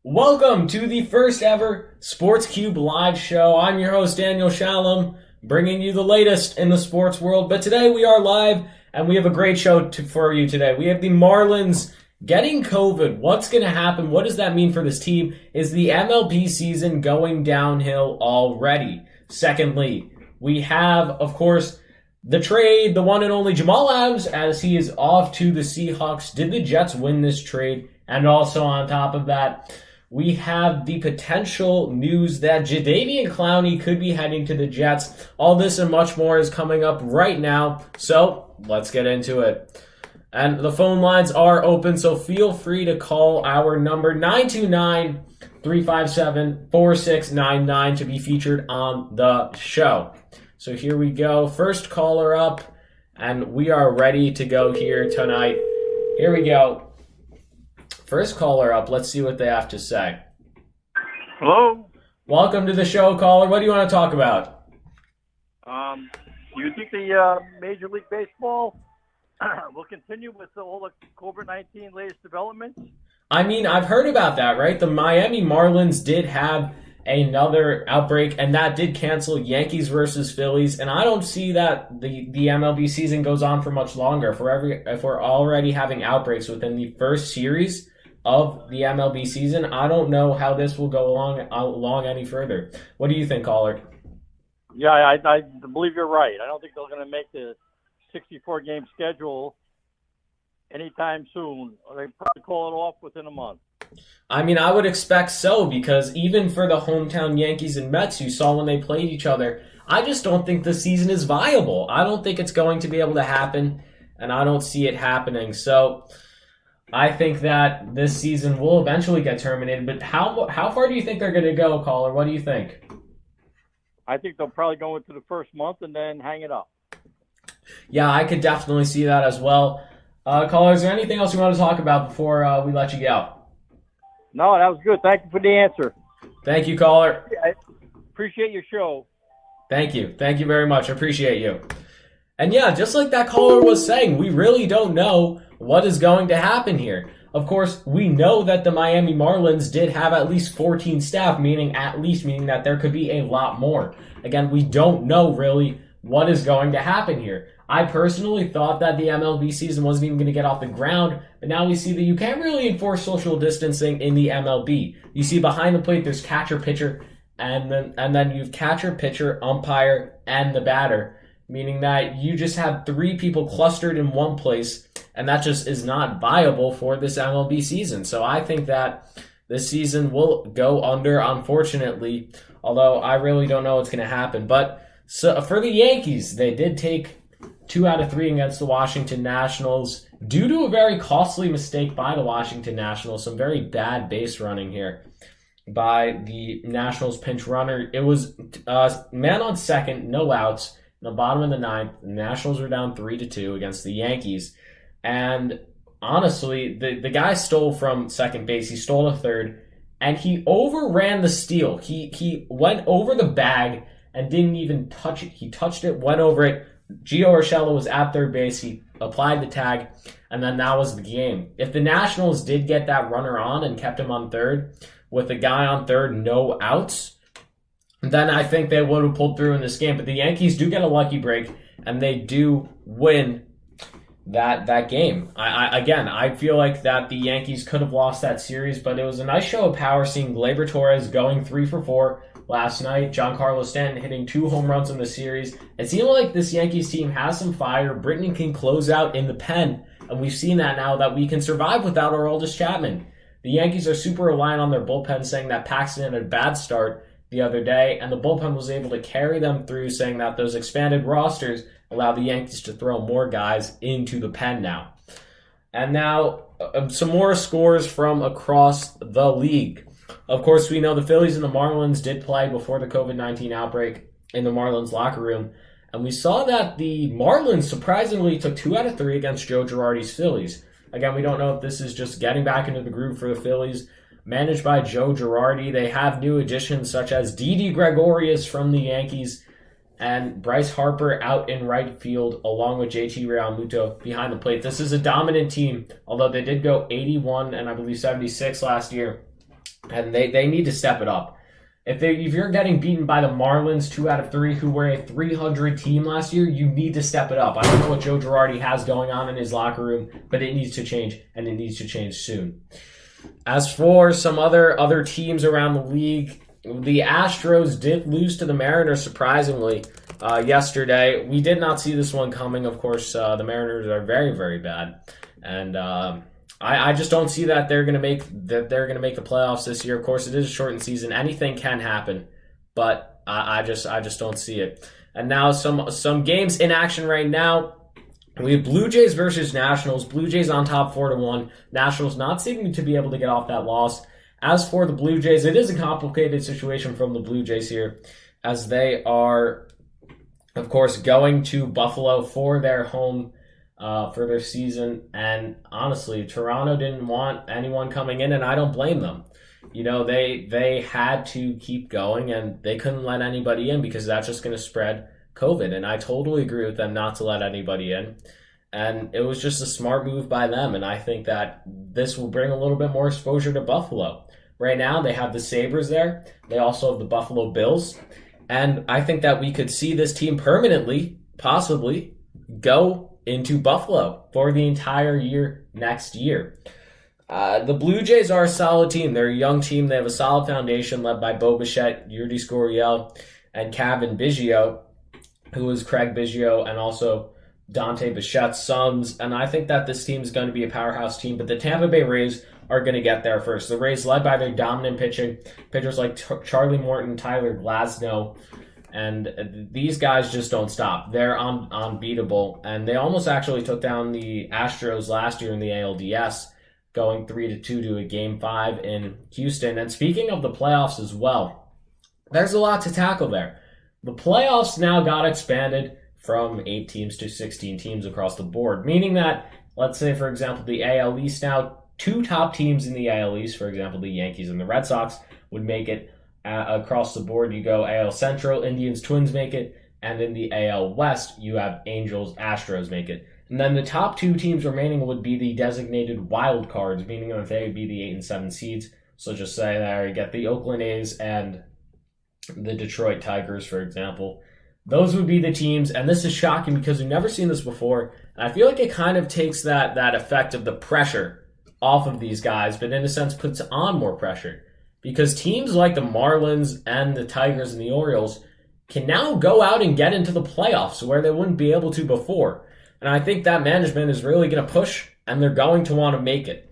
Welcome to the first ever Sports Cube live show. I'm your host, Daniel Shalam, bringing you the latest in the sports world. But today we are live, and we have a great show for you today. We have the Marlins getting COVID. What's going to happen? What does that mean for this team? Is the MLB season going downhill already? Secondly, we have, of course, the trade, the one and only Jamal Adams, as he is off to the Seahawks. Did the Jets win this trade? And also on top of that, we have the potential news that Jadeveon Clowney could be heading to the Jets. All this and much more is coming up right now, so let's get into it. And the phone lines are open, so feel free to call our number 929-357-4699 to be featured on the show. So here we go. First caller up, and we are ready to go here tonight. Here we go. First caller up. Let's see what they have to say. Hello. Welcome to the show, caller. What do you want to talk about? Do you think the Major League Baseball will continue with all the COVID-19 latest developments? I mean, I've heard about that, right? The Miami Marlins did have another outbreak, and that did cancel Yankees versus Phillies. And I don't see that the MLB season goes on for much longer. If we're already having outbreaks within the first series of the MLB season, I don't know how this will go along any further. What do you think, caller? Yeah, I believe you're right. I don't think they're going to make the 64-game schedule anytime soon. They probably call it off within a month. I mean, I would expect so, because even for the hometown Yankees and Mets you saw when they played each other, I just don't think the season is viable. I don't think it's going to be able to happen, and I don't see it happening. So I think that this season will eventually get terminated, but how far do you think they're going to go, caller? What do you think? I think they'll probably go into the first month and then hang it up. Yeah, I could definitely see that as well. Caller, is there anything else you want to talk about before we let you go? No, that was good. Thank you for the answer. Thank you, caller. I appreciate your show. Thank you. Thank you very much. I appreciate you. And yeah, just like that caller was saying, we really don't know what is going to happen here. Of course, we know that the Miami Marlins did have at least 14 staff, meaning that there could be a lot more. Again, we don't know really what is going to happen here. I personally thought that the MLB season wasn't even going to get off the ground, but now we see that you can't really enforce social distancing in the MLB. You see behind the plate, there's catcher, pitcher, and then you have catcher, pitcher, umpire, and the batter, meaning that you just have three people clustered in one place, and that just is not viable for this MLB season. So I think that this season will go under, unfortunately, although I really don't know what's going to happen. But so for the Yankees, they did take 2 out of 3 against the Washington Nationals due to a very costly mistake by the Washington Nationals. Some very bad base running here by the Nationals pinch runner. It was man on second, no outs. In the bottom of the ninth, the Nationals were down 3-2 against the Yankees. And honestly, the guy stole from second base. He stole to third, and he overran the steal. He went over the bag and didn't even touch it. He touched it, went over it. Gio Urshela was at third base. He applied the tag, and then that was the game. If the Nationals did get that runner on and kept him on third, with a guy on third, no outs, then I think they would have pulled through in this game. But the Yankees do get a lucky break, and they do win that game. I feel like that the Yankees could have lost that series, but it was a nice show of power seeing Gleyber Torres going 3 for 4 last night. Giancarlo Stanton hitting 2 home runs in the series. It seemed like this Yankees team has some fire. Brittany can close out in the pen, and we've seen that now that we can survive without Aroldis Chapman. The Yankees are super reliant on their bullpen, saying that Paxton had a bad start the other day, and the bullpen was able to carry them through, saying that those expanded rosters allow the Yankees to throw more guys into the pen now. And now, some more scores from across the league. Of course, we know the Phillies and the Marlins did play before the COVID-19 outbreak in the Marlins locker room, and we saw that the Marlins surprisingly took 2 out of 3 against Joe Girardi's Phillies. Again, we don't know if this is just getting back into the groove for the Phillies. Managed by Joe Girardi, they have new additions such as Didi Gregorius from the Yankees and Bryce Harper out in right field along with JT Realmuto behind the plate. This is a dominant team, although they did go 81 and I believe 76 last year. and they need to step it up. If you're getting beaten by the Marlins 2 out of 3, who were a 300 team last year, you need to step it up. I don't know what Joe Girardi has going on in his locker room, but it needs to change, and it needs to change soon. As for some other teams around the league, the Astros did lose to the Mariners surprisingly yesterday. We did not see this one coming. Of course, the Mariners are very, very bad, and I just don't see that they're gonna make the playoffs this year. Of course, it is a shortened season; anything can happen, but I just don't see it. And now some games in action right now. We have Blue Jays versus Nationals. Blue Jays on top 4-1. Nationals not seeming to be able to get off that loss. As for the Blue Jays, it is a complicated situation from the Blue Jays here, as they are, of course, going to Buffalo for their home for their season. And honestly, Toronto didn't want anyone coming in, and I don't blame them. They had to keep going, and they couldn't let anybody in because that's just going to spread COVID. And I totally agree with them not to let anybody in. And it was just a smart move by them. And I think that this will bring a little bit more exposure to Buffalo. Right now, they have the Sabres there. They also have the Buffalo Bills. And I think that we could see this team permanently, possibly, go into Buffalo for the entire year next year. The Blue Jays are a solid team. They're a young team. They have a solid foundation led by Bo Bichette, Yurdy Scoriel, and Cavan Biggio, who is Craig Biggio and also Dante Bichette's sons. And I think that this team is going to be a powerhouse team, but the Tampa Bay Rays are going to get there first. The Rays led by their dominant pitchers like Charlie Morton, Tyler Glasnow, and these guys just don't stop. They're unbeatable, and they almost actually took down the Astros last year in the ALDS, going 3-2 to a Game 5 in Houston. And speaking of the playoffs as well, there's a lot to tackle there. The playoffs now got expanded from 8 teams to 16 teams across the board, meaning that, let's say, for example, the AL East now, 2 top teams in the AL East, for example, the Yankees and the Red Sox, would make it across the board. You go AL Central, Indians, Twins make it, and in the AL West, you have Angels, Astros make it. And then the top 2 teams remaining would be the designated wild cards, meaning that they would be the 8 and 7 seeds. So just say there you get the Oakland A's and the Detroit Tigers, for example. Those would be the teams, and this is shocking because we've never seen this before, and I feel like it kind of takes that effect of the pressure off of these guys, but in a sense puts on more pressure, because teams like the Marlins and the Tigers and the Orioles can now go out and get into the playoffs where they wouldn't be able to before. And I think that management is really going to push, and they're going to want to make it.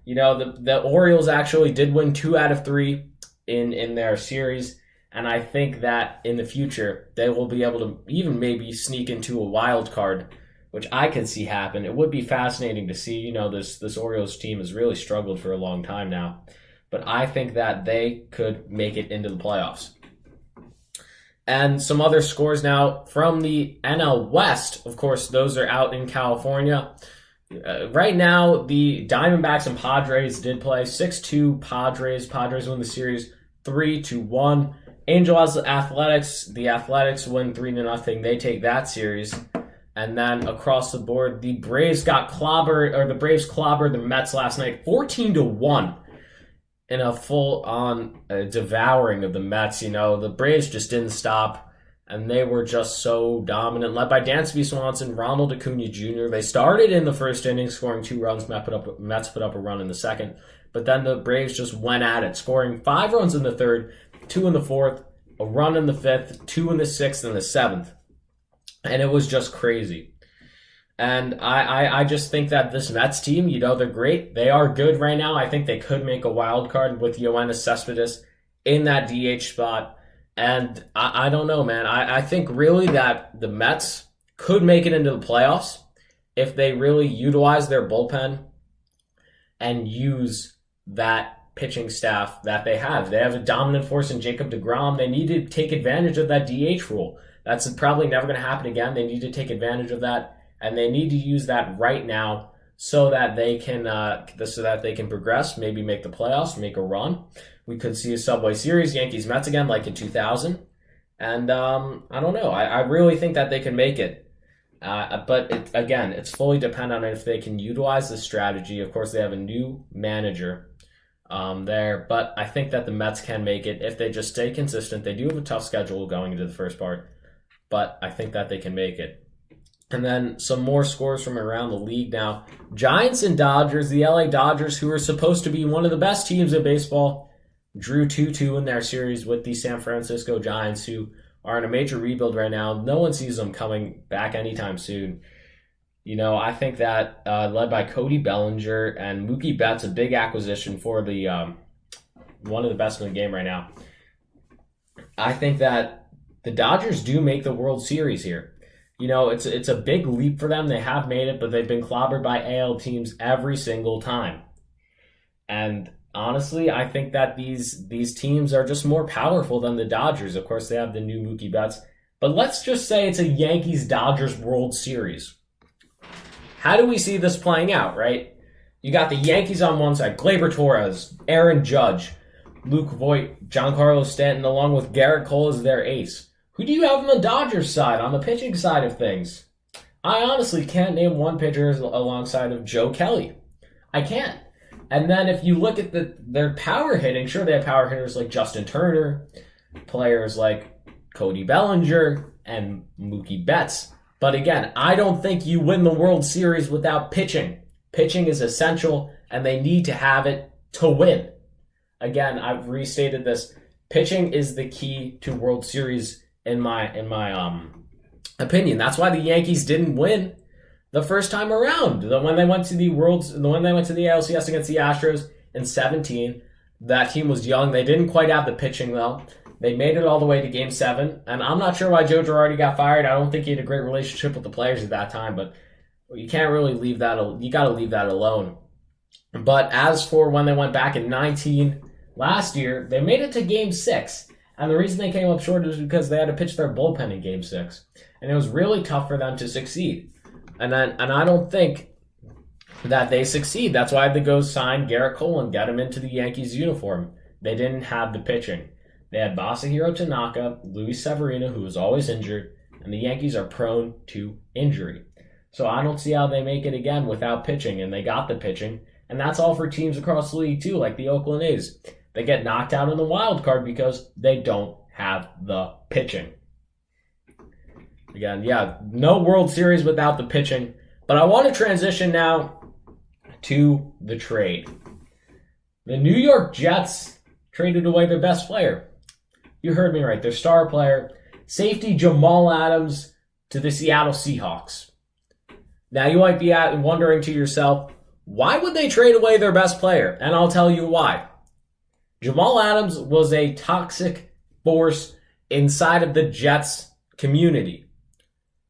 The Orioles actually did win 2 out of 3 in their series, and I think that in the future, they will be able to even maybe sneak into a wild card, which I could see happen. It would be fascinating to see. This Orioles team has really struggled for a long time now. But I think that they could make it into the playoffs. And some other scores now from the NL West. Of course, those are out in California. Right now, the Diamondbacks and Padres did play 6-2 Padres. Padres win the series 3-1. Angels Athletics, the Athletics win 3-0. They take that series. And then across the board, the Braves clobbered the Mets last night 14-1 in a full-on devouring of the Mets. The Braves just didn't stop, and they were just so dominant. Led by Dansby Swanson, Ronald Acuna Jr. They started in the first inning, scoring 2 runs. Mets put up a run in the second. But then the Braves just went at it, scoring 5 runs in the third, 2 in the fourth, a run in the fifth, 2 in the sixth, and the seventh. And it was just crazy. And I just think that this Mets team, they're great. They are good right now. I think they could make a wild card with Yoenis Cespedes in that DH spot. And I don't know, man. I think really that the Mets could make it into the playoffs if they really utilize their bullpen and use that pitching staff that they have. They have a dominant force in Jacob deGrom. They need to take advantage of that DH rule. That's probably never going to happen again. They need to take advantage of that, and they need to use that right now so that they can progress, maybe make the playoffs, make a run. We could see a Subway Series, Yankees-Mets again, like in 2000. And I don't know. I really think that they can make it. But it's fully dependent on if they can utilize the strategy. Of course, they have a new manager there. But I think that the Mets can make it if they just stay consistent. They do have a tough schedule going into the first part, but I think that they can make it. And then some more scores from around the league now. Giants and Dodgers, the LA Dodgers, who are supposed to be one of the best teams in baseball, drew 2-2 in their series with the San Francisco Giants, who are in a major rebuild right now. No one sees them coming back anytime soon. I think that led by Cody Bellinger and Mookie Betts, a big acquisition for the one of the best in the game right now. I think that the Dodgers do make the World Series here. It's a big leap for them. They have made it, but they've been clobbered by AL teams every single time. And honestly, I think that these teams are just more powerful than the Dodgers. Of course, they have the new Mookie Betts. But let's just say it's a Yankees-Dodgers World Series. How do we see this playing out, right? You got the Yankees on one side, Gleyber Torres, Aaron Judge, Luke Voit, Giancarlo Stanton, along with Garrett Cole as their ace. Who do you have on the Dodgers side, on the pitching side of things? I honestly can't name one pitcher alongside of Joe Kelly. I can't. And then if you look at their power hitting, sure, they have power hitters like Justin Turner, players like Cody Bellinger, and Mookie Betts. But again, I don't think you win the World Series without pitching. Pitching is essential, and they need to have it to win. Again, I've restated this. Pitching is the key to World Series in my opinion. That's why the Yankees didn't win the first time around. When they went to the ALCS against the Astros in 2017, that team was young. They didn't quite have the pitching though. They made it all the way to Game 7, and I'm not sure why Joe Girardi got fired. I don't think he had a great relationship with the players at that time, but you can't really leave that. You got to leave that alone. But as for when they went back in 19 last year, they made it to Game 6. And the reason they came up short is because they had to pitch their bullpen in Game 6. And it was really tough for them to succeed. And I don't think that they succeed. That's why they go sign Garrett Cole and get him into the Yankees uniform. They didn't have the pitching. They had Masahiro Tanaka, Luis Severino, who was always injured, and the Yankees are prone to injury. So I don't see how they make it again without pitching, and they got the pitching. And that's all for teams across the league, too, like the Oakland A's. They get knocked out in the wild card because they don't have the pitching. Again, no World Series without the pitching. But I want to transition now to the trade. The New York Jets traded away their best player. You heard me right. Their star player, safety Jamal Adams, to the Seattle Seahawks. Now you might be wondering to yourself, why would they trade away their best player? And I'll tell you why. Jamal Adams was a toxic force inside of the Jets community.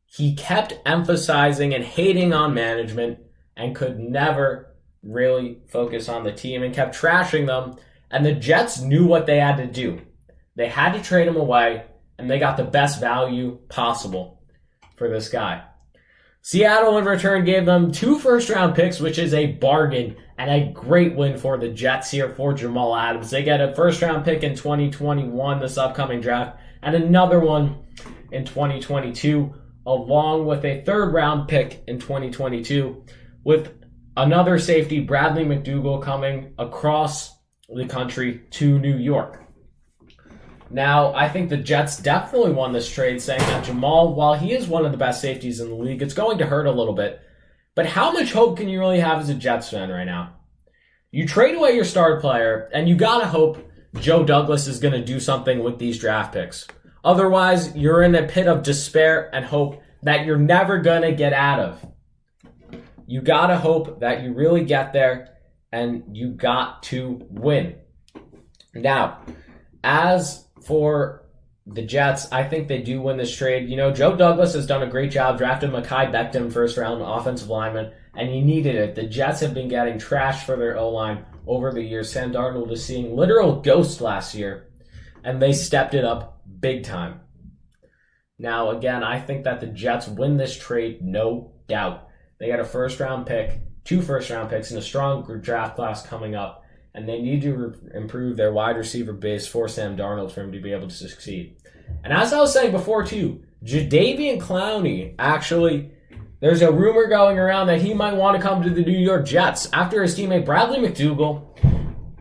He kept emphasizing and hating on management and could never really focus on the team and kept trashing them. And the Jets knew what they had to do. They had to trade him away, and they got the best value possible for this guy. Seattle, in return, gave them 2 first-round picks, which is a bargain and a great win for the Jets here for Jamal Adams. They get a first-round pick in 2021, this upcoming draft, and another one in 2022, along with a third-round pick in 2022, with another safety, Bradley McDougald, coming across the country to New York. Now, I think the Jets definitely won this trade, saying that Jamal, while he is one of the best safeties in the league, it's going to hurt a little bit. But how much hope can you really have as a Jets fan right now? You trade away your star player, and you gotta hope Joe Douglas is going to do something with these draft picks. Otherwise, you're in a pit of despair and hope that you're never going to get out of. You gotta hope that you really get there, and you got to win. Now, as for the Jets, I think they do win this trade. Joe Douglas has done a great job, drafting Mekhi Becton first-round offensive lineman, and he needed it. The Jets have been getting trashed for their O-line over the years. Sam Darnold is seeing literal ghosts last year, and they stepped it up big time. Now, again, I think that the Jets win this trade, no doubt. They got a first-round pick, 2 first-round picks, and a strong draft class coming up. And they need to improve their wide receiver base for Sam Darnold for him to be able to succeed. And as I was saying before, too, Jadeveon Clowney, actually, there's a rumor going around that he might want to come to the New York Jets after his teammate Bradley McDougald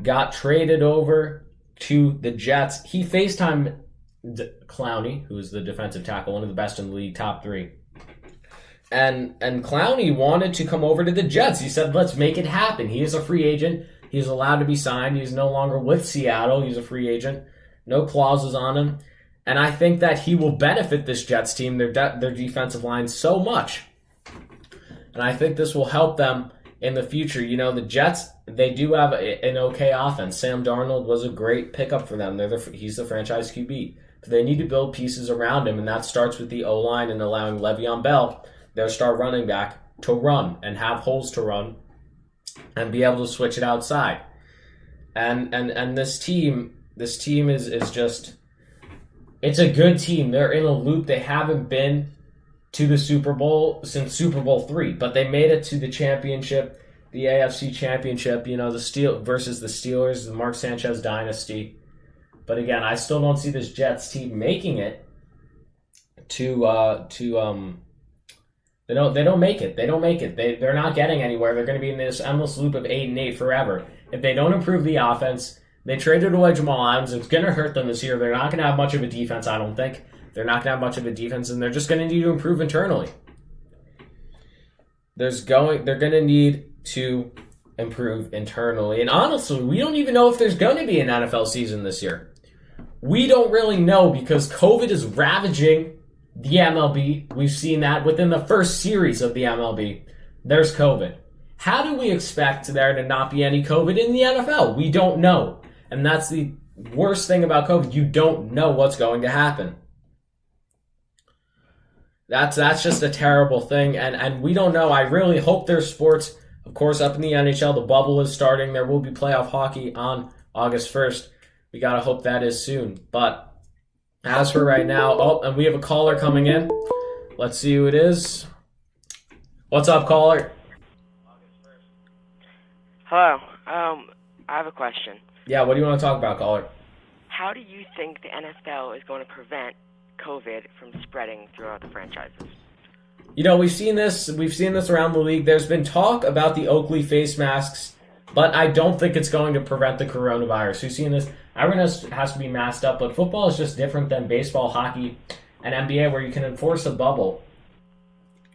got traded over to the Jets. He FaceTimed Clowney, who's the defensive tackle, one of the best in the league, top 3. And Clowney wanted to come over to the Jets. He said, let's make it happen. He is a free agent. He's allowed to be signed. He's no longer with Seattle. He's a free agent. No clauses on him. And I think that he will benefit this Jets team, their defensive line, so much. And I think this will help them in the future. You know, the Jets, they do have an okay offense. Sam Darnold was a great pickup for them. He's the franchise QB. But they need to build pieces around him, and that starts with the O-line and allowing Le'Veon Bell, their star running back, to run and have holes to run and be able to switch it outside. And this team is just, it's a good team. They're in a loop. They haven't been to the Super Bowl since Super Bowl III, but they made it to the championship, the AFC championship, you know, versus the Steelers, the Mark Sanchez dynasty. But again, I still don't see this Jets team making it They don't make it. They're not getting anywhere. They're going to be in this endless loop of 8-8 forever. If they don't improve the offense, they traded away Jamal Adams. It's going to hurt them this year. They're not going to have much of a defense, I don't think. They're not going to have much of a defense, and they're just going to need to improve internally. They're going to need to improve internally. And honestly, we don't even know if there's going to be an NFL season this year. We don't really know because COVID is ravaging the MLB. We've seen that within the first series of the MLB. There's COVID. How do we expect there to not be any COVID in the NFL? We don't know. And that's the worst thing about COVID. You don't know what's going to happen. That's just a terrible thing. And we don't know. I really hope there's sports. Of course, up in the NHL, the bubble is starting. There will be playoff hockey on August 1st. We got to hope that is soon. But as for right now, and we have a caller coming in. Let's see who it is. What's up, caller? Hello. I have a question. Yeah, what do you want to talk about, caller? How do you think the NFL is going to prevent COVID from spreading throughout the franchises? You know, we've seen this around the league. There's been talk about the Oakley face masks, but I don't think it's going to prevent the coronavirus. We've seen this. Everyone has to be masked up, but football is just different than baseball, hockey, and NBA where you can enforce a bubble.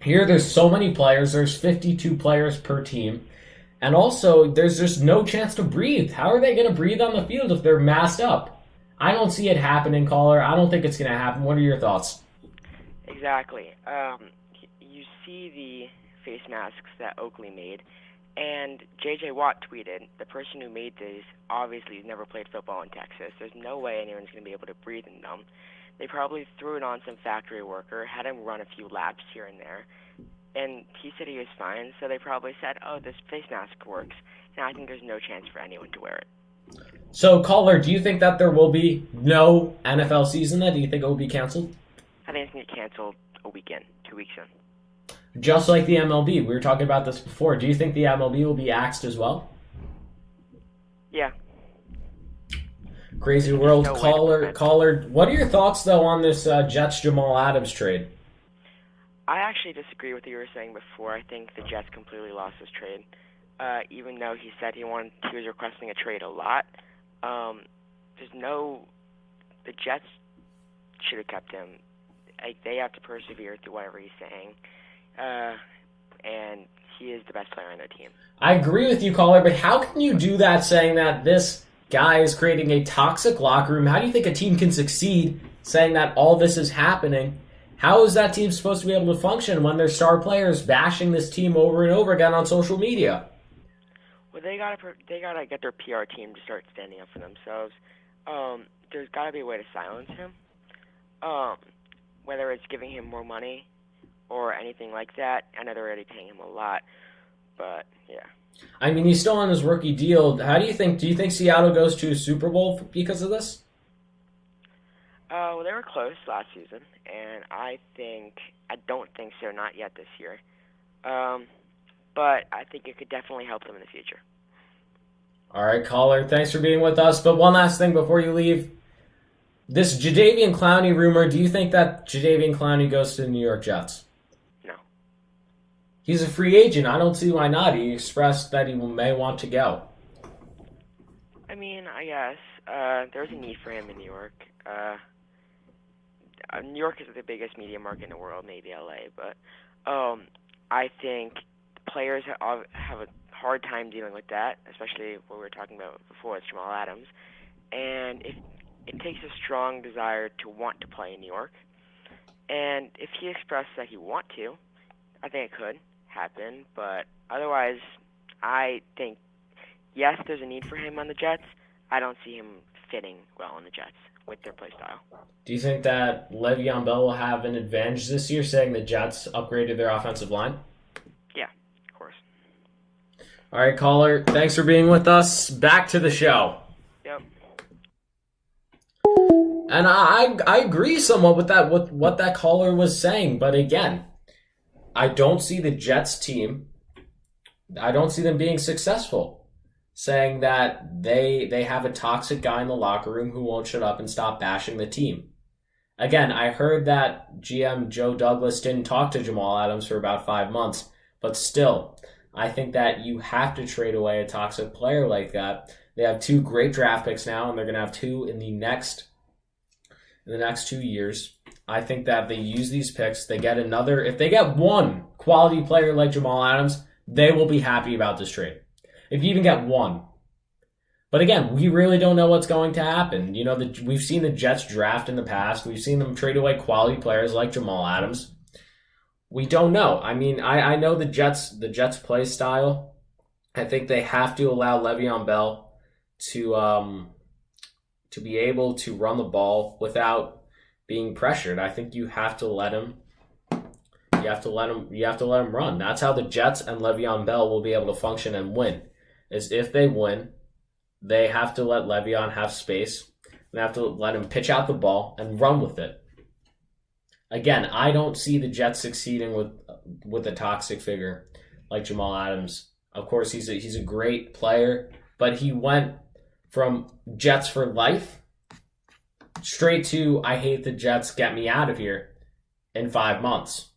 Here, there's so many players. There's 52 players per team. And also, there's just no chance to breathe. How are they going to breathe on the field if they're masked up? I don't see it happening, caller. I don't think it's going to happen. What are your thoughts? Exactly. You see the face masks that Oakley made, and J.J. Watt tweeted, the person who made these obviously has never played football in Texas. There's no way anyone's going to be able to breathe in them. They probably threw it on some factory worker, had him run a few laps here and there, and he said he was fine, so they probably said, oh, this face mask works. Now I think there's no chance for anyone to wear it. So, caller, do you think that there will be no NFL season then? Do you think it will be canceled? I think it's going to get canceled a weekend, 2 weeks in. Just like the MLB. We were talking about this before. Do you think the MLB will be axed as well? Yeah. Crazy world. No caller, what are your thoughts, though, on this Jets Jamal Adams trade? I actually disagree with what you were saying before. I think the Jets completely lost this trade. Even though he said he was requesting a trade a lot, the Jets should have kept him. They have to persevere through whatever he's saying. And he is the best player on their team. I agree with you, caller, but how can you do that saying that this guy is creating a toxic locker room? How do you think a team can succeed saying that all this is happening? How is that team supposed to be able to function when their star players bashing this team over and over again on social media? Well, they gotta get their PR team to start standing up for themselves. There's got to be a way to silence him. Whether it's giving him more money or anything like that. I know they're already paying him a lot, but yeah. I mean, he's still on his rookie deal. Do you think Seattle goes to a Super Bowl because of this? Well, they were close last season, and I don't think so, not yet this year. But I think it could definitely help them in the future. All right, caller, thanks for being with us. But one last thing before you leave. This Jadeveon Clowney rumor, do you think that Jadeveon Clowney goes to the New York Jets? No. He's a free agent. I don't see why not. He expressed that he may want to go. I mean, I guess there's a need for him in New York. New York is the biggest media market in the world, maybe LA, but I think players have a hard time dealing with that, especially what we were talking about before with Jamal Adams. And it takes a strong desire to want to play in New York. And if he expressed that he want to, I think it could happen. But otherwise, I think, yes, there's a need for him on the Jets. I don't see him fitting well on the Jets with their play style. Do you think that Le'Veon Bell will have an advantage this year, saying the Jets upgraded their offensive line? Yeah, of course. All right, caller, thanks for being with us. Back to the show. Yep. And I agree somewhat with that, with what that caller was saying. But again, I don't see the Jets team, I don't see them being successful, saying that they have a toxic guy in the locker room who won't shut up and stop bashing the team. Again, I heard that GM Joe Douglas didn't talk to Jamal Adams for about 5 months, but still, I think that you have to trade away a toxic player like that. They have 2 great draft picks now, and they're going to have 2 in the next 2 years. I think that they use these picks. They get another. If they get one quality player like Jamal Adams, they will be happy about this trade. If you even get one. But again, we really don't know what's going to happen. You know, we've seen the Jets draft in the past. We've seen them trade away quality players like Jamal Adams. We don't know. I mean, I know the Jets play style. I think they have to allow Le'Veon Bell to be able to run the ball without being pressured. I think you have to let him. You have to let him run. That's how the Jets and Le'Veon Bell will be able to function and win. Is if they win, they have to let Le'Veon have space. They have to let him pitch out the ball and run with it. Again, I don't see the Jets succeeding with a toxic figure like Jamal Adams. Of course, he's a great player, but he went from Jets for life straight to I hate the Jets, get me out of here in 5 months.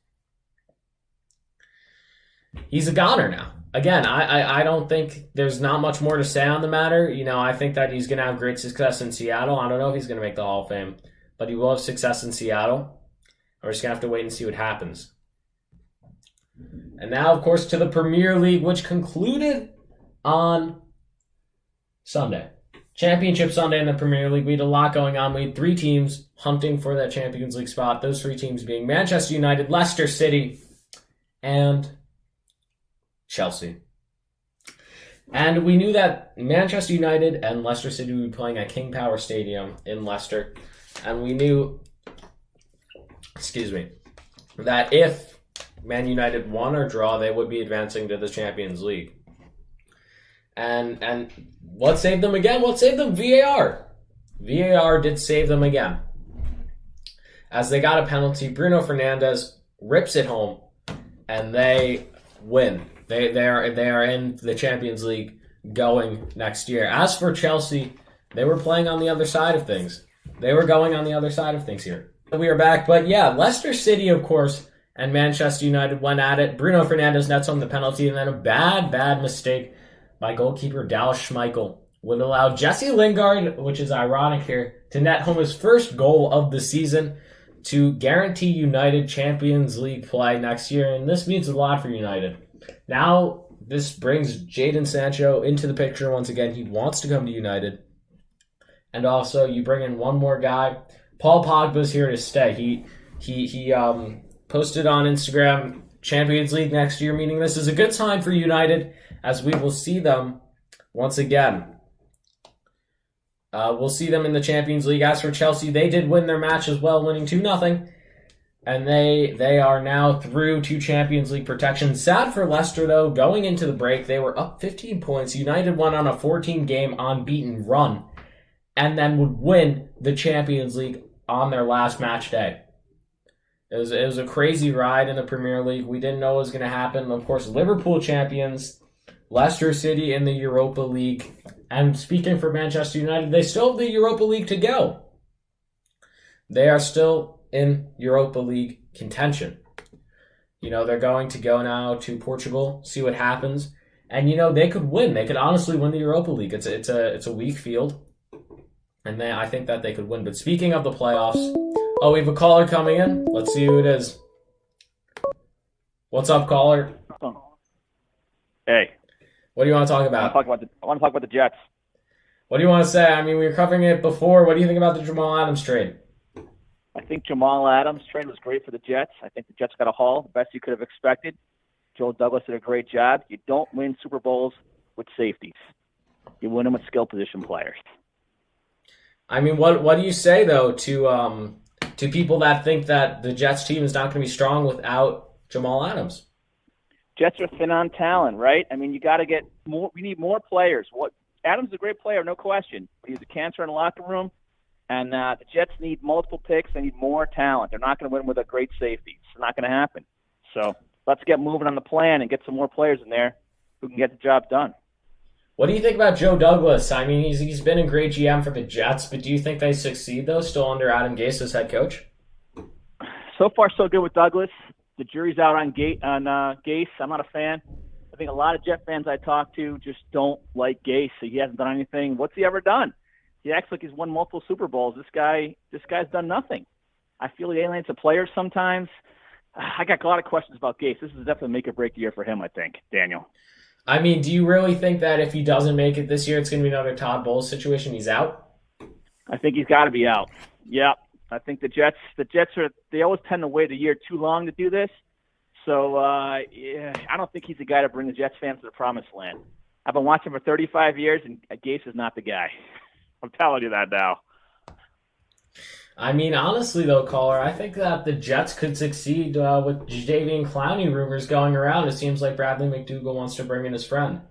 He's a goner now. Again, I don't think there's not much more to say on the matter. You know, I think that he's going to have great success in Seattle. I don't know if he's going to make the Hall of Fame, but he will have success in Seattle. We're just going to have to wait and see what happens. And now, of course, to the Premier League, which concluded on Sunday. Championship Sunday in the Premier League. We had a lot going on. We had 3 teams hunting for that Champions League spot. Those 3 teams being Manchester United, Leicester City, and Chelsea. And we knew that Manchester United and Leicester City would be playing at King Power Stadium in Leicester. And we knew, that if Man United won or draw, they would be advancing to the Champions League. And what saved them again? What saved them? VAR. VAR did save them again. As they got a penalty, Bruno Fernandes rips it home, and they win. They are in the Champions League going next year. As for Chelsea, they were playing on the other side of things. They were going on the other side of things here. We are back, but yeah, Leicester City, of course, and Manchester United went at it. Bruno Fernandes nets home the penalty, and then a bad mistake by goalkeeper Dallas Schmeichel would allow Jesse Lingard, which is ironic here, to net home his first goal of the season to guarantee United Champions League play next year, and this means a lot for United. Now, this brings Jadon Sancho into the picture once again. He wants to come to United. And also, you bring in one more guy. Paul Pogba's here to stay. He posted on Instagram, Champions League next year, meaning this is a good time for United, as we will see them once again. We'll see them in the Champions League. As for Chelsea, they did win their match as well, winning 2-0. And they are now through to Champions League protection. Sad for Leicester, though. Going into the break, they were up 15 points. United went on a 14-game unbeaten run and then would win the Champions League on their last match day. It was a crazy ride in the Premier League. We didn't know what was going to happen. Of course, Liverpool champions, Leicester City in the Europa League. And speaking for Manchester United, they still have the Europa League to go. They are still in Europa League contention. You know, they're going to go now to Portugal, see what happens. And they could win. They could honestly win the Europa League. It's a weak field, and I think that they could win. But speaking of the playoffs, we have a caller coming in. Let's see who it is. What's up, caller? Hey. What do you want to talk about? I want to talk about the Jets. What do you want to say? I mean, we were covering it before. What do you think about the Jamal Adams trade? I think Jamal Adams' trade was great for the Jets. I think the Jets got a haul, the best you could have expected. Joe Douglas did a great job. You don't win Super Bowls with safeties. You win them with skill position players. I mean, what do you say, though, to people that think that the Jets team is not going to be strong without Jamal Adams? Jets are thin on talent, right? I mean, you got to get more. We need more players. Adams is a great player, no question. But he's a cancer in the locker room. And the Jets need multiple picks. They need more talent. They're not going to win with a great safety. It's not going to happen. So let's get moving on the plan and get some more players in there who can get the job done. What do you think about Joe Douglas? I mean, he's been a great GM for the Jets, but do you think they succeed, though, still under Adam Gase as head coach? So far, so good with Douglas. The jury's out on Gase. I'm not a fan. I think a lot of Jet fans I talk to just don't like Gase. He hasn't done anything. What's he ever done? He acts like he's won multiple Super Bowls. This guy's done nothing. I feel he alienates the players sometimes. I got a lot of questions about Gase. This is definitely a make or break year for him, I think, Daniel. I mean, do you really think that if he doesn't make it this year, it's going to be another Todd Bowles situation? He's out? I think he's got to be out. Yeah. I think the Jets they always tend to wait a year too long to do this. So, I don't think he's the guy to bring the Jets fans to the promised land. I've been watching him for 35 years, and Gase is not the guy. I'm telling you that now. I mean, honestly, though, caller, I think that the Jets could succeed with Jadeveon Clowney rumors going around. It seems like Bradley McDougall wants to bring in his friend.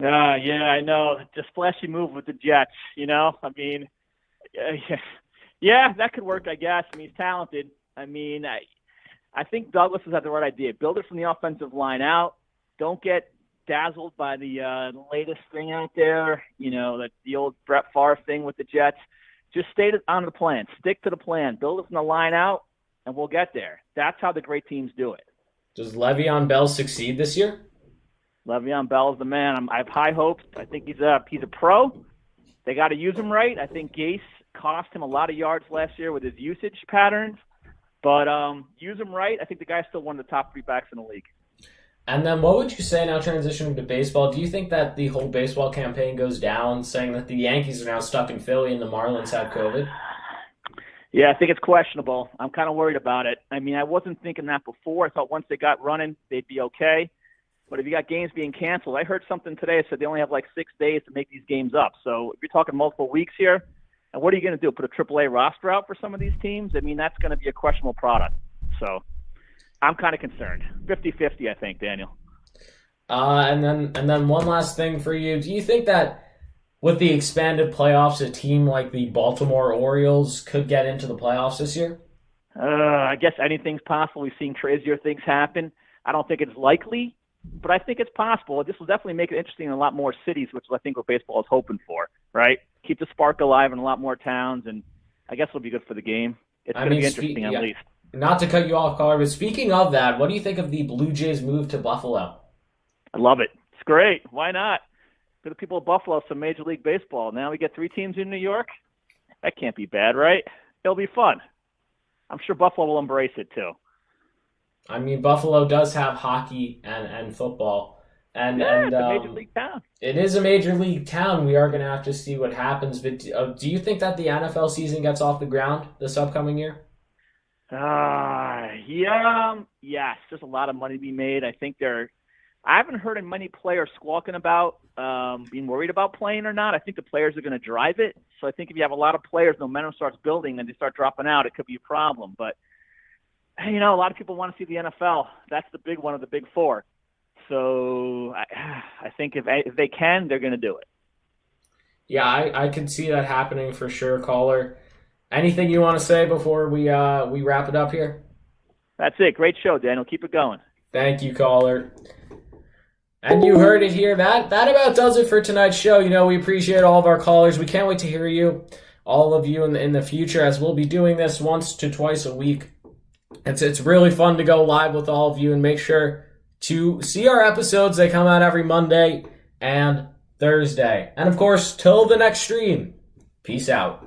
Yeah, I know. Just flashy move with the Jets, I mean, yeah, that could work, I guess. I mean, he's talented. I mean, I think Douglas has had the right idea. Build it from the offensive line out. Don't get dazzled by the latest thing out there, the old Brett Favre thing with the Jets. Just stay on the plan. Stick to the plan. Build it from the line out, and we'll get there. That's how the great teams do it. Does Le'Veon Bell succeed this year? Le'Veon Bell is the man. I have high hopes. I think he's a pro. They got to use him right. I think Gase cost him a lot of yards last year with his usage patterns. But use him right. I think the guy's still one of the top 3 backs in the league. And then what would you say, now transitioning to baseball, do you think that the whole baseball campaign goes down, saying that the Yankees are now stuck in Philly and the Marlins had COVID? Yeah, I think it's questionable. I'm kind of worried about it. I mean, I wasn't thinking that before. I thought once they got running, they'd be okay. But if you got games being canceled, I heard something today that said they only have like 6 days to make these games up. So if you're talking multiple weeks here, and what are you going to do? Put a AAA roster out for some of these teams? I mean, that's going to be a questionable product. So I'm kind of concerned. 50-50, I think, Daniel. And then one last thing for you. Do you think that with the expanded playoffs, a team like the Baltimore Orioles could get into the playoffs this year? I guess anything's possible. We've seen crazier things happen. I don't think it's likely, but I think it's possible. This will definitely make it interesting in a lot more cities, which I think what baseball is hoping for, right? Keep the spark alive in a lot more towns, and I guess it'll be good for the game. It's going to be interesting at least. Not to cut you off, caller, but speaking of that, what do you think of the Blue Jays move to Buffalo? I love it. It's great. Why not? For the people of Buffalo, some Major League Baseball. Now we get 3 teams in New York. That can't be bad, right? It'll be fun. I'm sure Buffalo will embrace it too. I mean, Buffalo does have hockey and football. And it's a Major League town. It is a Major League town. We are going to have to see what happens. But do you think that the NFL season gets off the ground this upcoming year? Yes. There's a lot of money to be made. I haven't heard of many players squawking about being worried about playing or not. I think the players are going to drive it. So I think if you have a lot of players, momentum starts building, and they start dropping out, it could be a problem. But, a lot of people want to see the NFL. That's the big one of the big 4. So I think if they can, they're going to do it. Yeah, I could see that happening for sure, caller. Anything you want to say before we wrap it up here? That's it. Great show, Daniel. Keep it going. Thank you, caller. And you heard it here. That about does it for tonight's show. We appreciate all of our callers. We can't wait to hear you, all of you in the future, as we'll be doing this once to twice a week. It's really fun to go live with all of you and make sure to see our episodes. They come out every Monday and Thursday. And of course, till the next stream, peace out.